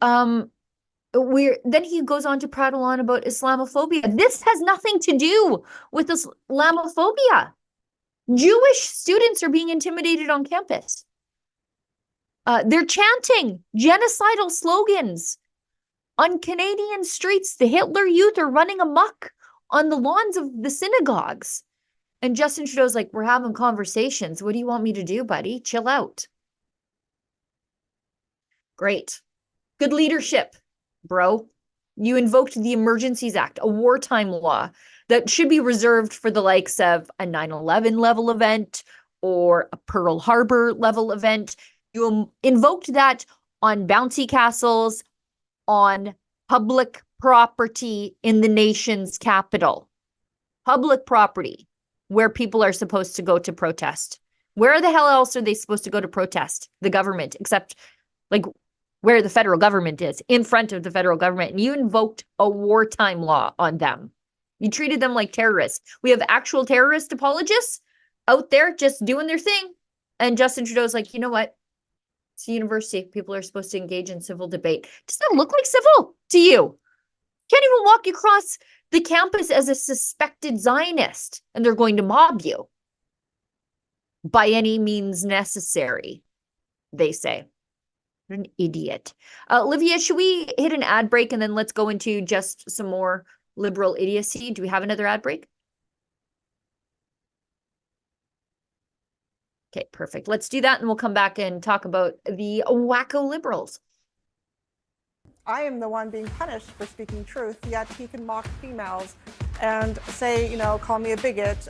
Then he goes on to prattle on about Islamophobia. This has nothing to do with Islamophobia. Jewish students are being intimidated on campus. They're chanting genocidal slogans on Canadian streets. The Hitler Youth are running amok on the lawns of the synagogues. And Justin Trudeau's like, we're having conversations. What do you want me to do, buddy? Chill out. Great. Good leadership, bro. You invoked the Emergencies Act, a wartime law that should be reserved for the likes of a 9/11 level event or a Pearl Harbor level event. You invoked that on bouncy castles, on public property in the nation's capital. Public property where people are supposed to go to protest. Where the hell else are they supposed to go to protest? The government, except like where the federal government is, in front of the federal government. And you invoked a wartime law on them. You treated them like terrorists. We have actual terrorist apologists out there just doing their thing. And Justin Trudeau's like, you know what? It's a university. People are supposed to engage in civil debate. Does that look like civil to you? Can't even walk across the campus as a suspected Zionist, and they're going to mob you by any means necessary, they say. What an idiot. Olivia, should we hit an ad break and then let's go into just some more liberal idiocy? Do we have another ad break? Okay, perfect. Let's do that and we'll come back and talk about the wacko liberals. I am the one being punished for speaking truth, yet he can mock females and say, you know, call me a bigot,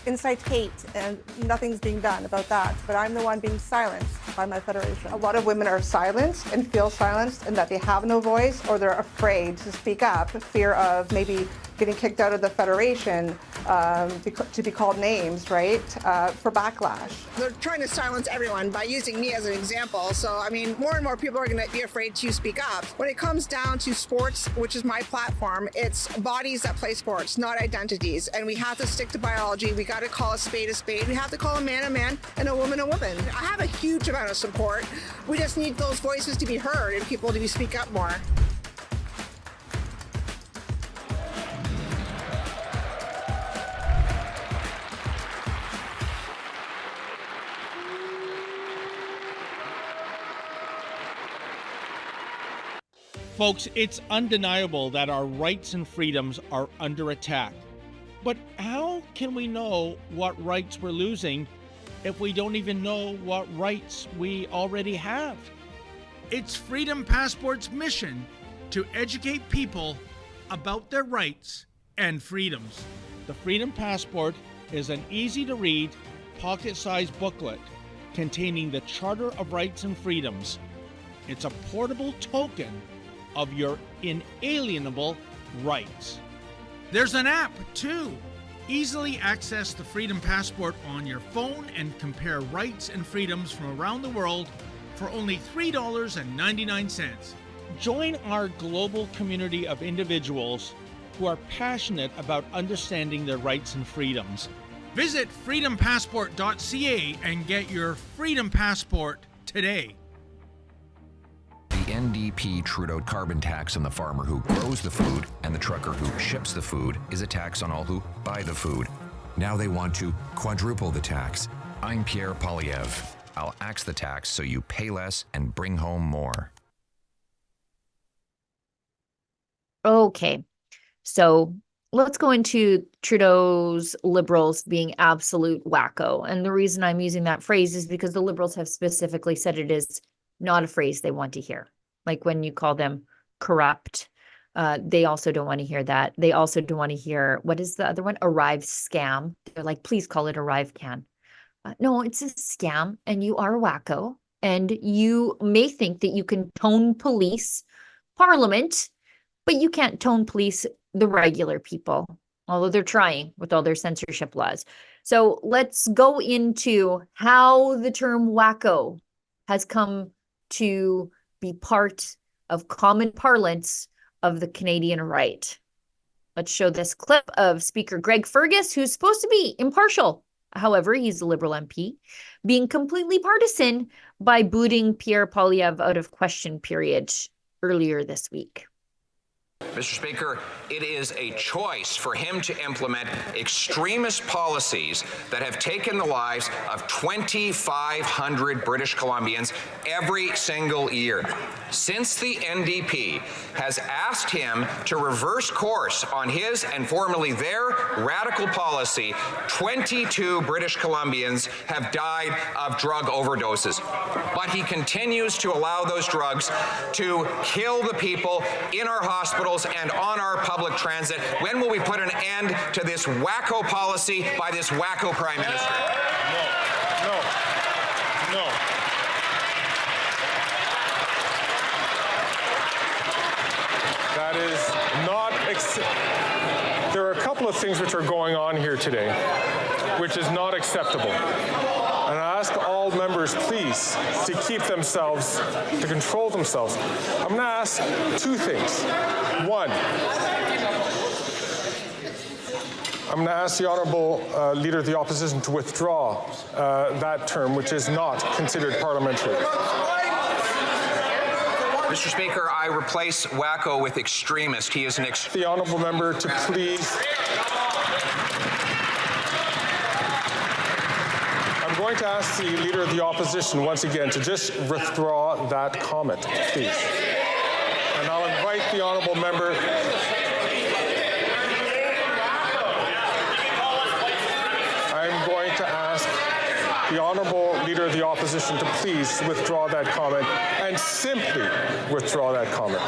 incite hate, and nothing's being done about that. But I'm the one being silenced by my federation. A lot of women are silenced and feel silenced and that they have no voice, or they're afraid to speak up, fear of maybe getting kicked out of the federation to be called names, right, for backlash. They're trying to silence everyone by using me as an example. So, I mean, more and more people are going to be afraid to speak up. When it comes down to sports, which is my platform, it's bodies that play sports, not identities. And we have to stick to biology. We got to call a spade a spade. We have to call a man and a woman a woman. I have a huge amount of support. We just need those voices to be heard and people to speak up more. Folks, it's undeniable that our rights and freedoms are under attack. But how can we know what rights we're losing if we don't even know what rights we already have? It's Freedom Passport's mission to educate people about their rights and freedoms. The Freedom Passport is an easy-to-read, pocket-sized booklet containing the Charter of Rights and Freedoms. It's a portable token of your inalienable rights. There's an app, too. Easily access the Freedom Passport on your phone and compare rights and freedoms from around the world for only $3.99. Join our global community of individuals who are passionate about understanding their rights and freedoms. Visit freedompassport.ca and get your Freedom Passport today. The NDP Trudeau carbon tax on the farmer who grows the food and the trucker who ships the food is a tax on all who buy the food. Now they want to quadruple the tax. I'm Pierre Poilievre. I'll axe the tax so you pay less and bring home more. Okay, so let's go into Trudeau's Liberals being absolute wacko. And the reason I'm using that phrase is because the Liberals have specifically said it is not a phrase they want to hear. Like when you call them corrupt, they also don't want to hear that. They also don't want to hear, what is the other one? Arrive scam. They're like, please call it Arrive Can. No, it's a scam and you are a wacko. And you may think that you can tone police Parliament, but you can't tone police the regular people, although they're trying with all their censorship laws. So let's go into how the term wacko has come to be part of common parlance of the Canadian right. Let's show this clip of Speaker Greg Fergus, who's supposed to be impartial. However, he's a Liberal MP, being completely partisan by booting Pierre Poilievre out of question period earlier this week. Mr. Speaker, it is a choice for him to implement extremist policies that have taken the lives of 2,500 British Columbians every single year. Since the NDP has asked him to reverse course on his and formerly their radical policy, 22 British Columbians have died of drug overdoses. But he continues to allow those drugs to kill the people in our hospitals and on our public transit. When will we put an end to this wacko policy by this wacko Prime Minister? No. That is not there are a couple of things which are going on here today, which is not acceptable. And I ask all members, please, to keep themselves, to control themselves. I'm going to ask two things. One, I'm going to ask the Honourable Leader of the Opposition to withdraw that term, which is not considered parliamentary. Mr. Speaker, I replace wacko with extremist. He is an The Honourable Member to please. I'm going to ask the Leader of the Opposition once again to just withdraw that comment, please. And I'll invite the Honourable Member. I'm going to ask the Honourable Leader of the Opposition to please withdraw that comment and simply withdraw that comment.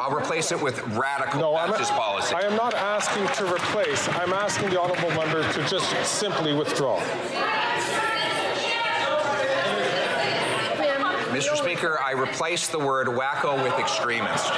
I'll replace it with radical Baptist policy. I am not asking to replace. I'm asking the Honourable Member to just simply withdraw. Mr. Speaker, I replace the word wacko with extremist.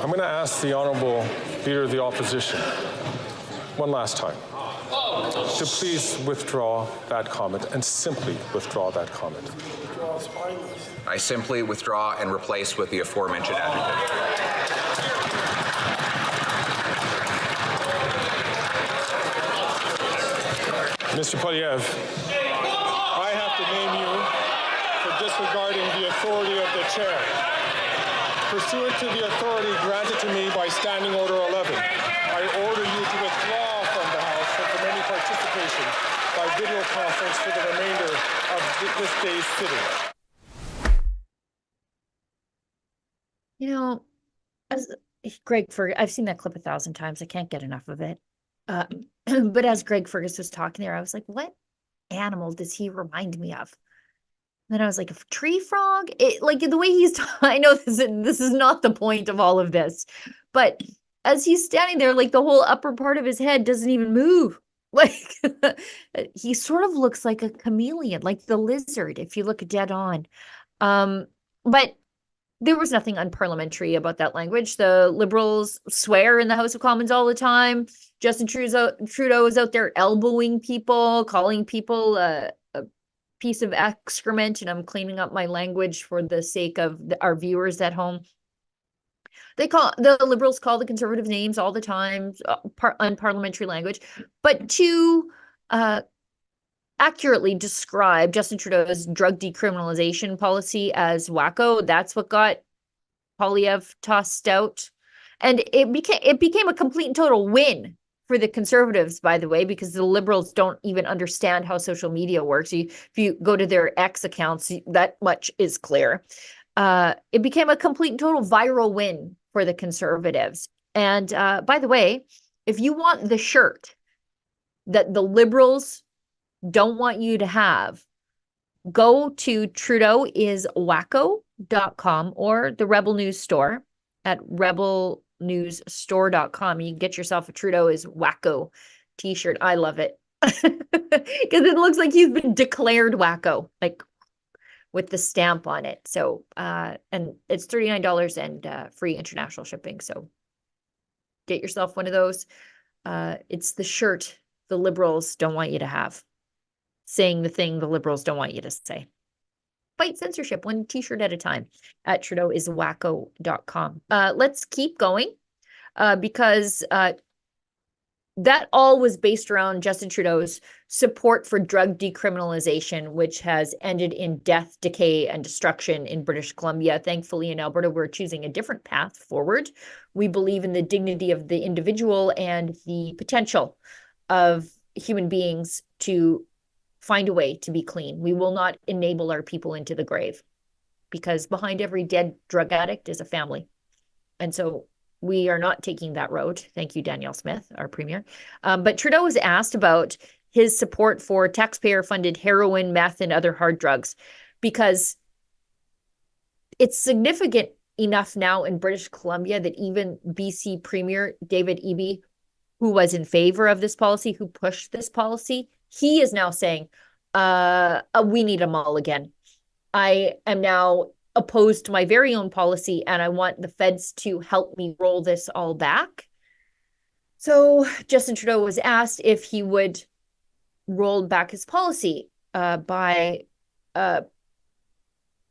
I'm going to ask the Honourable Leader of the Opposition one last time to please withdraw that comment and simply withdraw that comment. I simply withdraw and replace with the aforementioned adjective. Mr. Poilievre, I have to name you for disregarding the authority of the chair. Pursuant to the authority granted to me by Standing Order 11, I order you to withdraw from the House and from any participation by video conference for the remainder of this day's sitting. You know, as Greg Fergus, I've seen that clip 1,000 times. I can't get enough of it. But as Greg Fergus was talking there, I was like, what animal does he remind me of? And then I was like, a tree frog? Like the way he's, I know this is not the point of all of this, but as he's standing there, like the whole upper part of his head doesn't even move. Like he sort of looks like a chameleon, like the lizard, if you look dead on. But there was nothing unparliamentary about that language. The Liberals swear in the House of Commons all the time. Justin Trudeau is out there elbowing people, calling people a piece of excrement, and I'm cleaning up my language for the sake of our viewers at home. The Liberals call the Conservative names all the time, unparliamentary language, but to accurately describe Justin Trudeau's drug decriminalization policy as wacko, that's what got Poilievre tossed out, and it became a complete and total win for the Conservatives, by the way, because the Liberals don't even understand how social media works. If you go to their X accounts, that much is clear. It became a complete and total viral win for the Conservatives. And by the way, if you want the shirt that the Liberals don't want you to have, go to trudeauiswacko.com or the Rebel News store at rebelnewsstore.com. You can get yourself a Trudeau is Wacko t-shirt. I love it because it looks like he's been declared wacko, like with the stamp on it. So and it's $39 and free international shipping. So get yourself one of those. It's the shirt the Liberals don't want you to have, saying the thing the Liberals don't want you to say. Fight censorship one t-shirt at a time at trudeauiswacko.com. Let's keep going because that all was based around Justin Trudeau's support for drug decriminalization, which has ended in death, decay, and destruction in British Columbia. Thankfully, in Alberta, we're choosing a different path forward. We believe in the dignity of the individual and the potential of human beings to find a way to be clean. We will not enable our people into the grave, because behind every dead drug addict is a family. And so we are not taking that road. Thank you, Danielle Smith, our premier. But Trudeau was asked about his support for taxpayer-funded heroin, meth, and other hard drugs, because it's significant enough now in British Columbia that even BC Premier David Eby, who was in favor of this policy, who pushed this policy, he is now saying, we need a mulligan. I am now opposed to my very own policy, and I want the feds to help me roll this all back. So Justin Trudeau was asked if he would roll back his policy by a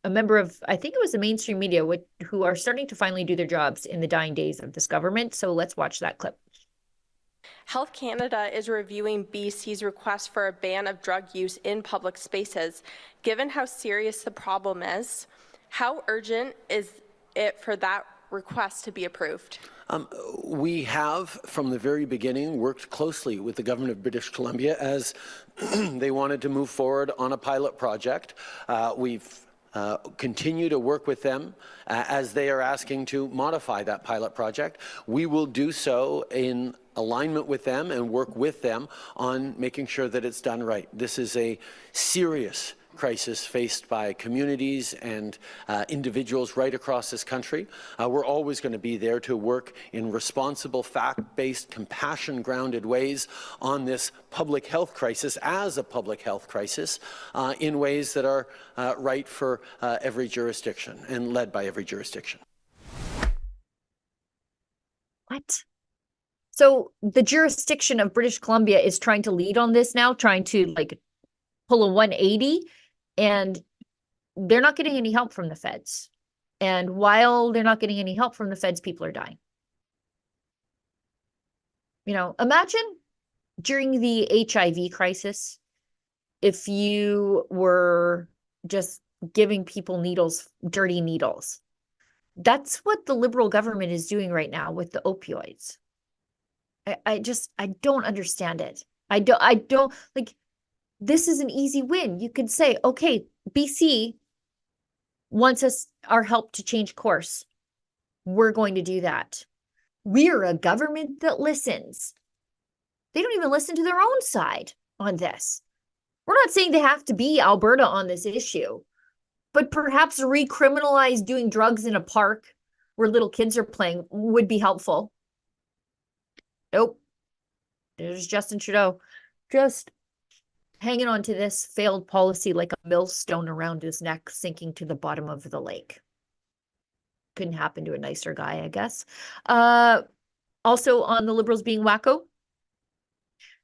member of, I think it was the mainstream media, who are starting to finally do their jobs in the dying days of this government. So let's watch that clip. Health Canada is reviewing BC's request for a ban of drug use in public spaces. Given how serious the problem is, how urgent is it for that request to be approved? We have, from the very beginning, worked closely with the government of British Columbia as they wanted to move forward on a pilot project. We've continue to work with them as they are asking to modify that pilot project. We will do so in alignment with them and work with them on making sure that it's done right. This is a serious crisis faced by communities and individuals right across this country. We're always going to be there to work in responsible, fact-based, compassion-grounded ways on this public health crisis as a public health crisis in ways that are right for every jurisdiction and led by every jurisdiction. What? So the jurisdiction of British Columbia is trying to lead on this now, trying to like pull a 180, and they're not getting any help from the feds. And while they're not getting any help from the feds, people are dying. You know, imagine during the HIV crisis, if you were just giving people needles, dirty needles. That's what the Liberal government is doing right now with the opioids. I don't understand it. I don't like, this is an easy win. You could say, okay, BC wants our help to change course. We're going to do that. We're a government that listens. They don't even listen to their own side on this. We're not saying they have to be Alberta on this issue, but perhaps recriminalize doing drugs in a park where little kids are playing would be helpful. Nope. There's Justin Trudeau just hanging on to this failed policy like a millstone around his neck, sinking to the bottom of the lake. Couldn't happen to a nicer guy, I guess. Also on the Liberals being wacko,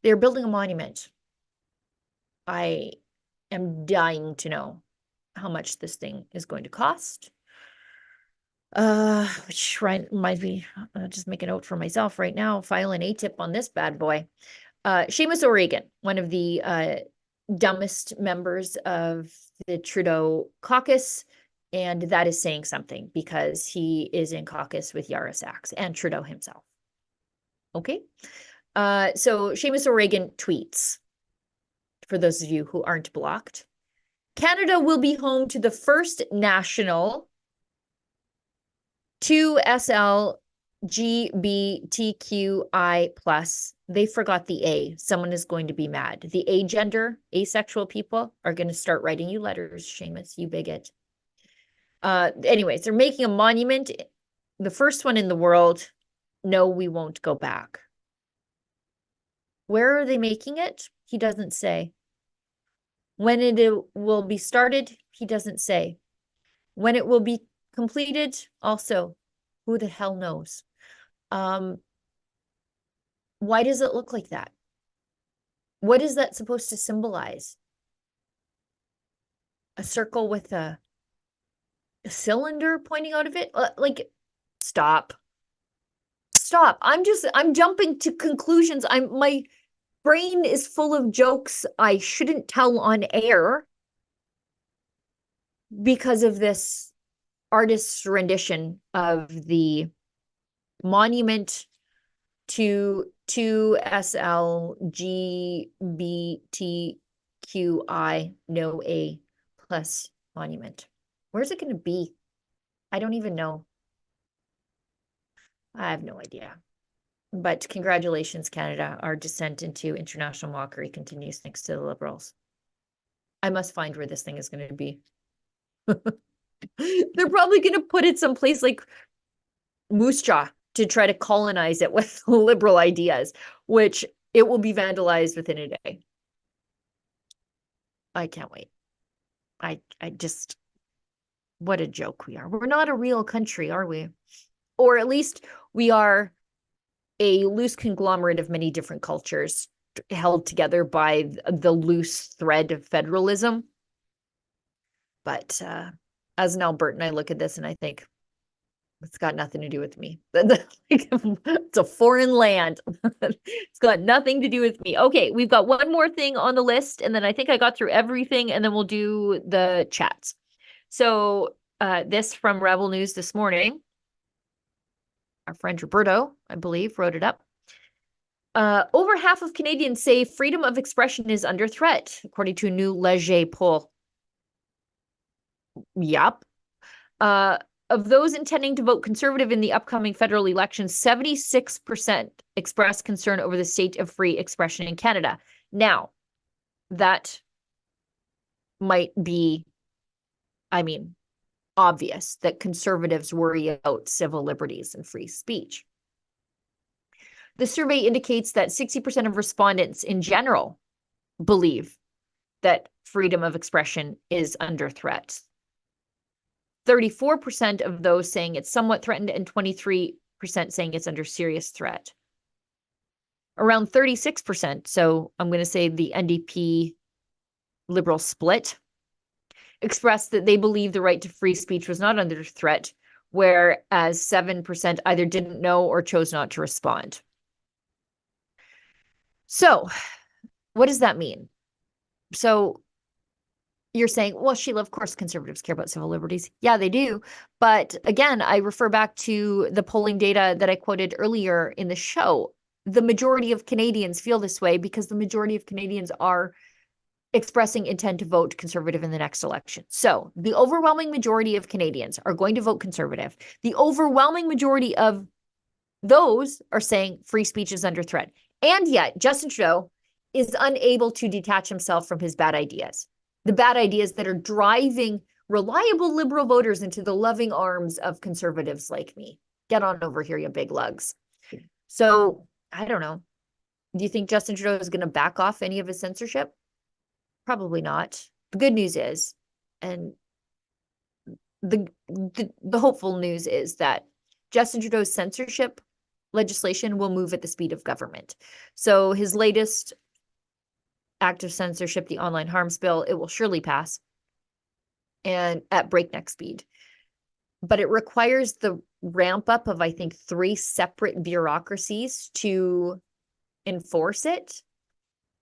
they're building a monument. I am dying to know how much this thing is going to cost. Which reminds me, just make a note for myself right now, file an ATIP on this bad boy. Seamus O'Regan, one of the dumbest members of the Trudeau caucus, and that is saying something because he is in caucus with Yara Sachs and Trudeau himself. Okay, so Seamus O'Regan tweets, for those of you who aren't blocked, Canada will be home to the first national 2SL LGBTQI+. They forgot the A. Someone is going to be mad. The agender, asexual people, are going to start writing you letters, Seamus, you bigot. Anyways, they're making a monument. The first one in the world. No, we won't go back. Where are they making it? He doesn't say. When it will be started, he doesn't say. When it will be completed, also, who the hell knows? Why does it look like that? What is that supposed to symbolize? A circle with a cylinder pointing out of it? Like, stop. Stop. I'm jumping to conclusions. My brain is full of jokes I shouldn't tell on air because of this artist's rendition of the monument to 2SL LGBTQI no A plus monument. Where's it going to be? I don't even know. I have no idea. But congratulations, Canada. Our descent into international mockery continues thanks to the Liberals. I must find where this thing is going to be. They're probably going to put it someplace like Moose Jaw to try to colonize it with Liberal ideas, which it will be vandalized within a day. I can't wait. I just, what a joke we are. We're not a real country, are we? Or at least we are a loose conglomerate of many different cultures held together by the loose thread of federalism. But as an Albertan, I look at this and I think, it's got nothing to do with me. It's a foreign land. It's got nothing to do with me. Okay, we've got one more thing on the list, and then I think I got through everything, and then we'll do the chats. So this from Rebel News this morning. Our friend Roberto, I believe, wrote it up. Over half of Canadians say freedom of expression is under threat, according to a new Leger poll. Yep. Of those intending to vote Conservative in the upcoming federal election, 76% expressed concern over the state of free expression in Canada. Now, that might be, obvious that Conservatives worry about civil liberties and free speech. The survey indicates that 60% of respondents in general believe that freedom of expression is under threat. 34% of those saying it's somewhat threatened and 23% saying it's under serious threat. Around 36%, so I'm going to say the NDP Liberal split, expressed that they believe the right to free speech was not under threat, whereas 7% either didn't know or chose not to respond. So, what does that mean? So, you're saying, well, Sheila, of course Conservatives care about civil liberties. Yeah, they do. But again, I refer back to the polling data that I quoted earlier in the show. The majority of Canadians feel this way because the majority of Canadians are expressing intent to vote Conservative in the next election. So the overwhelming majority of Canadians are going to vote Conservative. The overwhelming majority of those are saying free speech is under threat. And yet Justin Trudeau is unable to detach himself from his bad ideas. The bad ideas that are driving reliable Liberal voters into the loving arms of Conservatives like me. Get on over here, you big lugs. So, I don't know. Do you think Justin Trudeau is going to back off any of his censorship? Probably not. The good news is, and the hopeful news is that Justin Trudeau's censorship legislation will move at the speed of government. So his latest act of censorship, the online harms bill, it will surely pass and at breakneck speed. But it requires the ramp up of, I think, 3 separate bureaucracies to enforce it.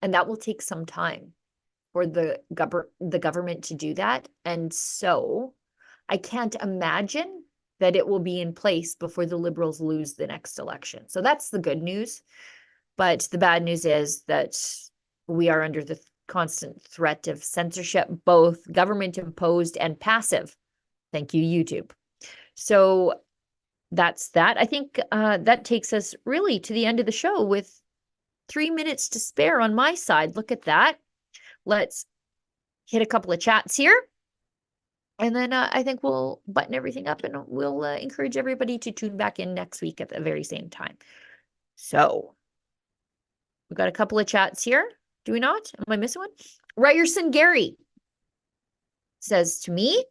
And that will take some time for the government to do that. And so I can't imagine that it will be in place before the Liberals lose the next election. So that's the good news. But the bad news is that we are under the constant threat of censorship, both government imposed and passive. Thank you, YouTube. So that's that. I think that takes us really to the end of the show with 3 minutes to spare on my side. Look at that. Let's hit a couple of chats here. And then I think we'll button everything up and we'll encourage everybody to tune back in next week at the very same time. So we've got a couple of chats here. Do we not? Am I missing one? Ryerson Gary says to me,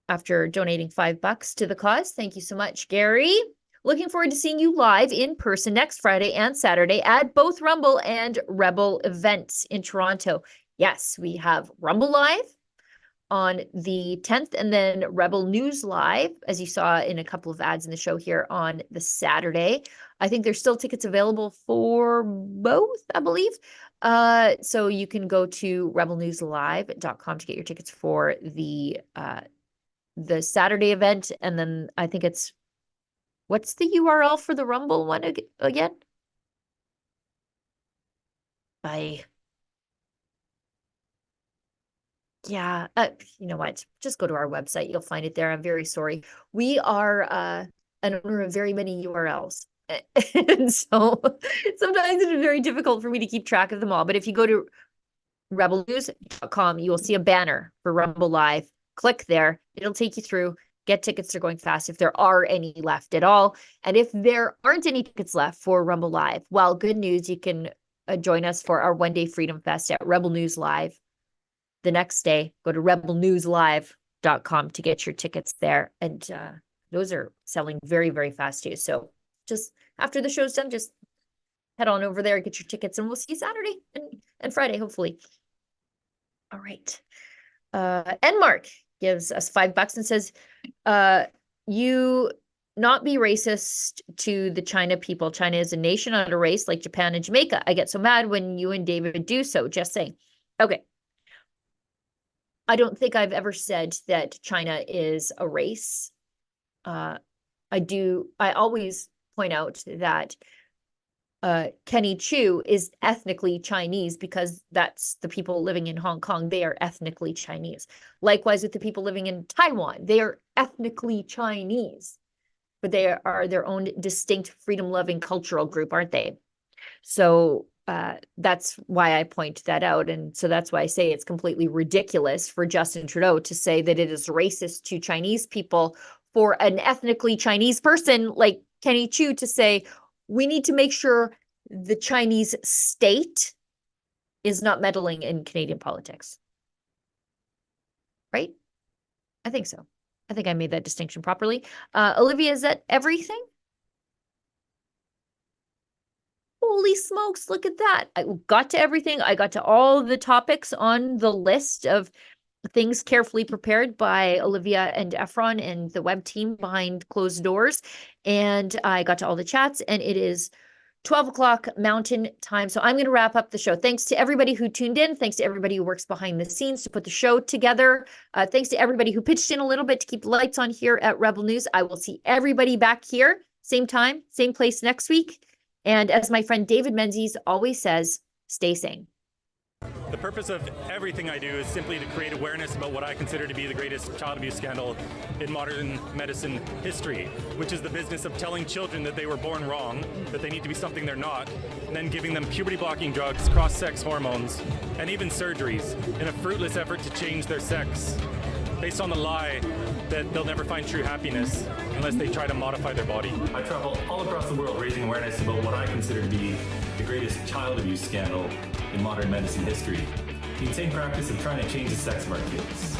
after donating $5 to the cause, thank you so much, Gary. Looking forward to seeing you live in person next Friday and Saturday at both Rumble and Rebel events in Toronto. Yes, we have Rumble Live on the 10th and then Rebel News Live, as you saw in a couple of ads in the show here on the Saturday. I think there's still tickets available for both, I believe. So you can go to rebelnewslive.com to get your tickets for the Saturday event. And then I think it's, what's the URL for the Rumble one again? Yeah, you know what? Just go to our website. You'll find it there. I'm very sorry. We are an owner of very many URLs. And so sometimes it's very difficult for me to keep track of them all. But if you go to rebelnews.com, you will see a banner for Rumble Live. Click there. It'll take you through. Get tickets. They're going fast if there are any left at all. And if there aren't any tickets left for Rumble Live, well, good news. You can join us for our one-day Freedom Fest at Rebel News Live. The next day, go to rebelnewslive.com to get your tickets there. And those are selling very, very fast too. So just after the show's done, just head on over there, get your tickets, and we'll see you Saturday and Friday, hopefully. All right. And Mark gives us $5 and says, you not be racist to the China people. China is a nation, not a race like Japan and Jamaica. I get so mad when you and David do so. Just saying. Okay. I don't think I've ever said that China is a race. I always point out that Kenny Chu is ethnically Chinese because that's the people living in Hong Kong. They are ethnically Chinese. Likewise with the people living in Taiwan, they are ethnically Chinese, but they are their own distinct freedom-loving cultural group, aren't they? So that's why I point that out. And so that's why I say it's completely ridiculous for Justin Trudeau to say that it is racist to Chinese people for an ethnically Chinese person like Kenny Chu to say, we need to make sure the Chinese state is not meddling in Canadian politics. Right? I think so. I think I made that distinction properly. Olivia, is that everything? Holy smokes, look at that. I got to everything. I got to all the topics on the list of things carefully prepared by Olivia and Efron and the web team behind closed doors. And I got to all the chats, and it is 12 o'clock Mountain Time. So I'm going to wrap up the show. Thanks to everybody who tuned in. Thanks to everybody who works behind the scenes to put the show together. Thanks to everybody who pitched in a little bit to keep the lights on here at Rebel News. I will see everybody back here, same time, same place next week. And as my friend David Menzies always says, stay sane. The purpose of everything I do is simply to create awareness about what I consider to be the greatest child abuse scandal in modern medicine history, which is the business of telling children that they were born wrong, that they need to be something they're not, and then giving them puberty-blocking drugs, cross-sex hormones, and even surgeries in a fruitless effort to change their sex, based on the lie that they'll never find true happiness unless they try to modify their body. I travel all across the world raising awareness about what I consider to be the greatest child abuse scandal in modern medicine history. The insane practice of trying to change the sex of our kids.